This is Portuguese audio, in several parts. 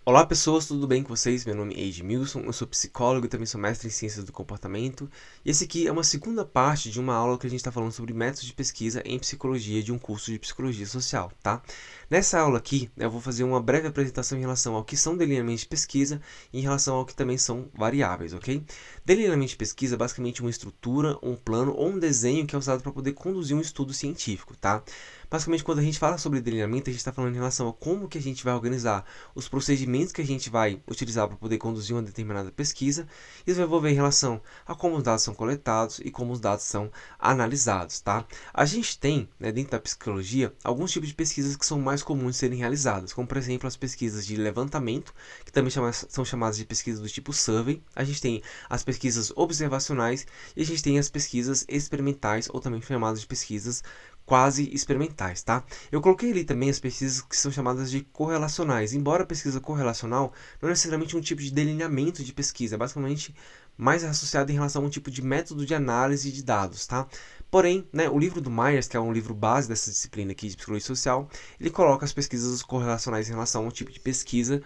Olá pessoas, tudo bem com vocês? Meu nome é Edmilson, eu sou psicólogo e também sou mestre em Ciências do Comportamento. E esse aqui é uma segunda parte de uma aula que a gente está falando sobre métodos de pesquisa em psicologia de um curso de psicologia social, tá? Nessa aula aqui, eu vou fazer uma breve apresentação em relação ao que são delineamentos de pesquisa e em relação ao que também são variáveis, ok? Delineamento de pesquisa é basicamente uma estrutura, um plano ou um desenho que é usado para poder conduzir um estudo científico, tá? Basicamente, quando a gente fala sobre delineamento, a gente está falando em relação a como que a gente vai organizar os procedimentos que a gente vai utilizar para poder conduzir uma determinada pesquisa. Isso vai envolver em relação a como os dados são coletados e como os dados são analisados, tá? A gente tem, dentro da psicologia, alguns tipos de pesquisas que são mais comuns de serem realizadas, como por exemplo as pesquisas de levantamento, que também são chamadas de pesquisas do tipo survey. A gente tem as pesquisas observacionais e a gente tem as pesquisas experimentais, ou também chamadas de pesquisas quase experimentais, tá? Eu coloquei ali também as pesquisas que são chamadas de correlacionais. Embora a pesquisa correlacional não é necessariamente um tipo de delineamento de pesquisa, é basicamente mais associado em relação a um tipo de método de análise de dados, tá? Porém, o livro do Myers, que é um livro base dessa disciplina aqui de psicologia social, ele coloca as pesquisas correlacionais em relação a um tipo de pesquisa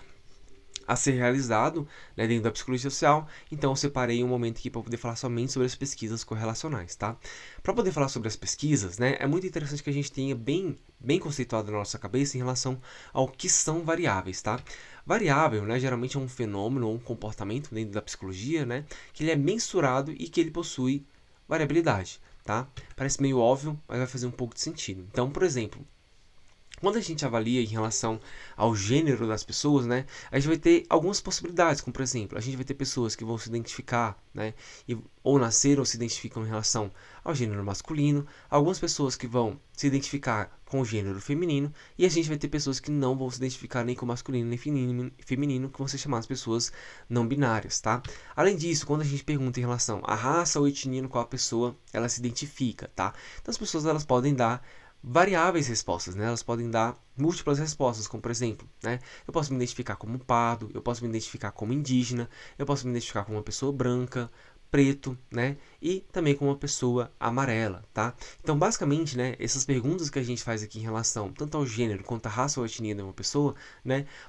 a ser realizado, dentro da psicologia social. Então eu separei um momento aqui para poder falar somente sobre as pesquisas correlacionais, tá? Para poder falar sobre as pesquisas, é muito interessante que a gente tenha bem conceituado na nossa cabeça em relação ao que são variáveis, tá? Variável, geralmente é um fenômeno ou um comportamento dentro da psicologia, que ele é mensurado e que ele possui variabilidade, tá? Parece meio óbvio, mas vai fazer um pouco de sentido. Então, por exemplo, quando a gente avalia em relação ao gênero das pessoas, a gente vai ter algumas possibilidades, como por exemplo, a gente vai ter pessoas que vão se identificar, ou nasceram ou se identificam em relação ao gênero masculino, algumas pessoas que vão se identificar com o gênero feminino, e a gente vai ter pessoas que não vão se identificar nem com masculino nem feminino, que vão ser chamadas pessoas não binárias, tá? Além disso, quando a gente pergunta em relação à raça ou etnia no qual a pessoa ela se identifica, tá? Então as pessoas elas podem dar variáveis respostas, elas podem dar múltiplas respostas, como por exemplo, eu posso me identificar como pardo, eu posso me identificar como indígena, eu posso me identificar como uma pessoa branca, preto, e também como uma pessoa amarela, tá? Então, basicamente, essas perguntas que a gente faz aqui em relação tanto ao gênero quanto à raça ou etnia de uma pessoa,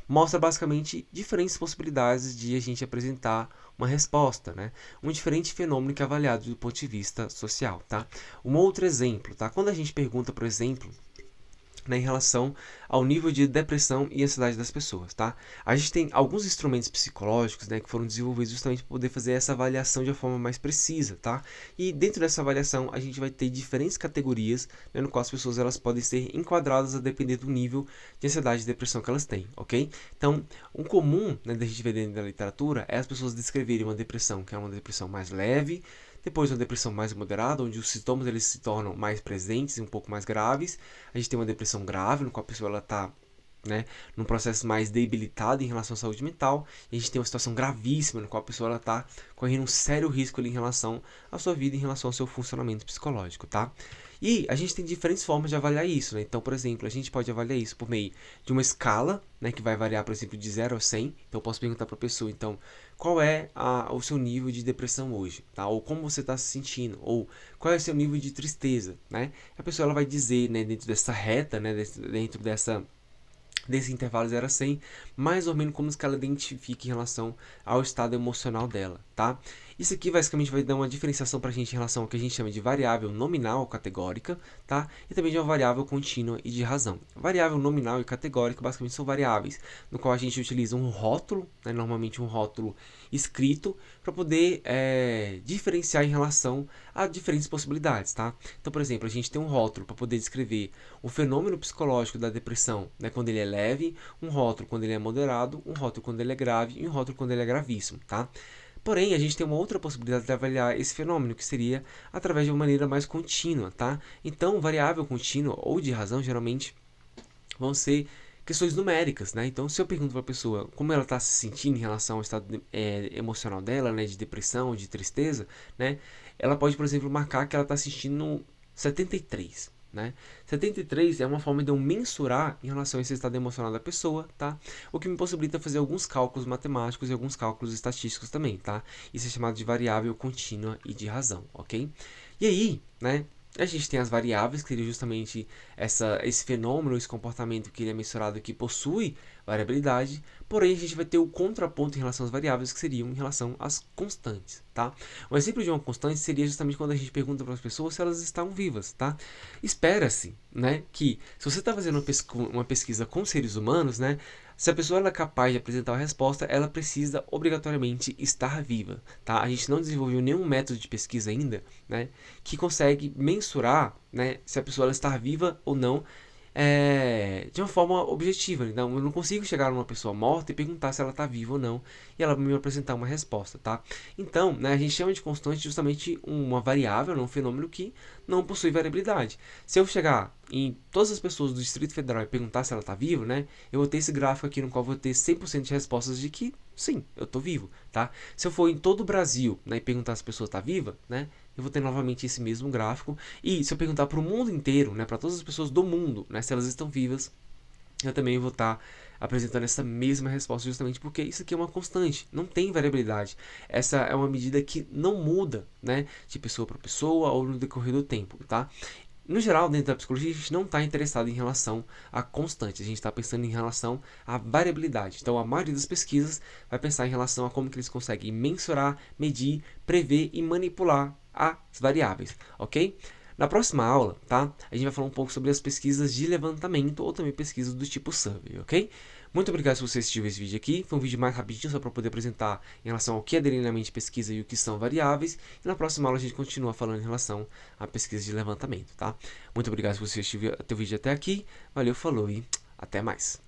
mostra basicamente diferentes possibilidades de a gente apresentar uma resposta, um diferente fenômeno que é avaliado do ponto de vista social, tá? Um outro exemplo, tá? Quando a gente pergunta, por exemplo, em relação ao nível de depressão e ansiedade das pessoas, tá? A gente tem alguns instrumentos psicológicos, que foram desenvolvidos justamente para poder fazer essa avaliação de uma forma mais precisa, tá? E dentro dessa avaliação a gente vai ter diferentes categorias, no qual as pessoas elas podem ser enquadradas a depender do nível de ansiedade e depressão que elas têm, ok? Então, um comum, da gente ver dentro da literatura é as pessoas descreverem uma depressão que é uma depressão mais leve, depois uma depressão mais moderada, onde os sintomas eles se tornam mais presentes e um pouco mais graves. A gente tem uma depressão grave, no qual a pessoa está num processo mais debilitado em relação à saúde mental. E a gente tem uma situação gravíssima, no qual a pessoa está correndo um sério risco ali em relação à sua vida, em relação ao seu funcionamento psicológico, tá? E a gente tem diferentes formas de avaliar isso, Então, por exemplo, a gente pode avaliar isso por meio de uma escala, que vai variar, por exemplo, de 0 a 100. Então, eu posso perguntar para a pessoa, então, qual é o seu nível de depressão hoje, tá? Ou como você está se sentindo, ou qual é o seu nível de tristeza, A pessoa ela vai dizer, dentro dessa reta, dentro desse intervalo 0 a 100, mais ou menos como que ela identifica em relação ao estado emocional dela, tá? Isso aqui basicamente vai dar uma diferenciação pra gente em relação ao que a gente chama de variável nominal ou categórica, tá? E também de uma variável contínua e de razão. Variável nominal e categórica basicamente são variáveis no qual a gente utiliza um rótulo, normalmente um rótulo escrito, para poder diferenciar em relação a diferentes possibilidades, tá? Então, por exemplo, a gente tem um rótulo para poder descrever o fenômeno psicológico da depressão, quando ele é leve, um rótulo quando ele é moderado, um rótulo quando ele é grave e um rótulo quando ele é gravíssimo, tá? Porém, a gente tem uma outra possibilidade de avaliar esse fenômeno, que seria através de uma maneira mais contínua, tá? Então, variável contínua ou de razão, geralmente, vão ser questões numéricas, Então, se eu pergunto para a pessoa como ela está se sentindo em relação ao estado emocional dela, de depressão, de tristeza, ela pode, por exemplo, marcar que ela está sentindo 73, 73 é uma forma de eu mensurar em relação a esse estado emocional da pessoa, tá? O que me possibilita fazer alguns cálculos matemáticos e alguns cálculos estatísticos também, tá? Isso é chamado de variável contínua e de razão, ok? E aí, A gente tem as variáveis, que seria justamente esse fenômeno, esse comportamento que ele é mensurado que possui variabilidade, porém a gente vai ter o contraponto em relação às variáveis, que seriam em relação às constantes, tá? Um exemplo de uma constante seria justamente quando a gente pergunta para as pessoas se elas estão vivas, tá? Espera-se, né, que se você está fazendo uma pesquisa com seres humanos, né, se a pessoa ela é capaz de apresentar uma resposta, ela precisa obrigatoriamente estar viva, tá? A gente não desenvolveu nenhum método de pesquisa ainda, né, que consegue mensurar, né, se a pessoa ela está viva ou não de uma forma objetiva. Então, eu não consigo chegar numa pessoa morta e perguntar se ela está viva ou não, e ela me apresentar uma resposta, tá? Então, né, a gente chama de constante justamente uma variável, um fenômeno que não possui variabilidade. Se eu chegar em todas as pessoas do Distrito Federal e perguntar se ela está viva, né, eu vou ter esse gráfico aqui no qual eu vou ter 100% de respostas de que sim, eu estou vivo, tá? Se eu for em todo o Brasil, né, e perguntar se a pessoa está viva, né, eu vou ter novamente esse mesmo gráfico. E se eu perguntar para o mundo inteiro, né, para todas as pessoas do mundo, né, se elas estão vivas, eu também vou estar apresentando essa mesma resposta, justamente porque isso aqui é uma constante, não tem variabilidade. Essa é uma medida que não muda, né, de pessoa para pessoa ou no decorrer do tempo, tá? No geral, dentro da psicologia, a gente não está interessado em relação a constantes, a gente está pensando em relação à variabilidade. Então, a maioria das pesquisas vai pensar em relação a como que eles conseguem mensurar, medir, prever e manipular as variáveis, ok? Na próxima aula, tá? A gente vai falar um pouco sobre as pesquisas de levantamento ou também pesquisas do tipo survey, ok? Muito obrigado se você assistiu esse vídeo aqui. Foi um vídeo mais rapidinho só para poder apresentar em relação ao que é delineamento pesquisa e o que são variáveis. E na próxima aula a gente continua falando em relação à pesquisa de levantamento, tá? Muito obrigado se você assistiu o vídeo até aqui. Valeu, falou e até mais.